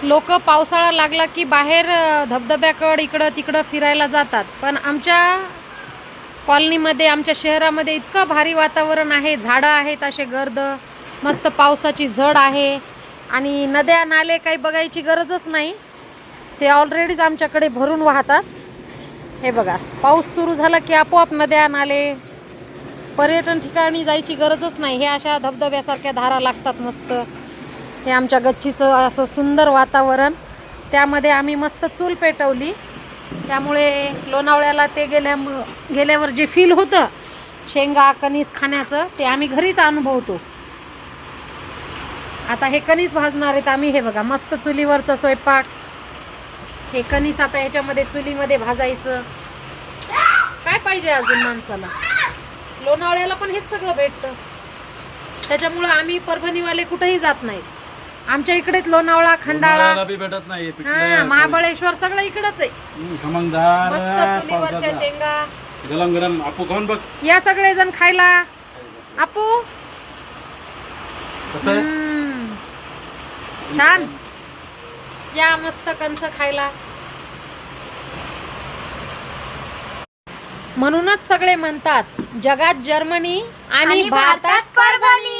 लोक पावसाळा लागला की बाहेर धबधब्याकडे इकडं तिकडं फिरायला जातात, पण आमच्या कॉलनीमध्ये, आमच्या शहरामध्ये इतकं भारी वातावरण आहे. झाडं आहेत असे गर्द, मस्त पावसाची झड आहे आणि नद्या नाले काही बघायची गरजच नाही. ते ऑलरेडीच आमच्याकडे भरून वाहतात. हे बघा, पाऊस सुरू झाला की आपोआप नद्या नाले, पर्यटन ठिकाणी जायची गरजच नाही. हे अशा धबधब्यासारख्या धारा लागतात मस्त. हे आमच्या गच्चीचं असं सुंदर वातावरण. त्यामध्ये आम्ही मस्त चूल पेटवली, त्यामुळे लोणावळ्याला ते गेल्यावर जे फील होतं शेंगा कणीस खाण्याचं, ते आम्ही घरीच अनुभवतो. आता हे कणीस भाजणार आहेत आम्ही. हे बघा, मस्त चुलीवरचा स्वयंपाक. हे कणीस आता ह्याच्यामध्ये चुलीमध्ये भाजायचं. काय पाहिजे अजून माणसाला? लोणावळ्याला पण हेच सगळं भेटतं. त्याच्यामुळं आम्ही परभणीवाले कुठेही जात नाहीत. आमच्या इकडेच लोणावळा, खंडाळा, भेटत नाही, महाबळेश्वर सगळं इकडंच आहे. मस्त चुलीवरच्या शेंगा, गरम गरम. आपू खाऊन बघ. या सगळे जण खायला. आपू छान, या मस्त कंस खायला. म्हणूनच सगळे म्हणतात जगात जर्मनी आणि भारतात परभणी.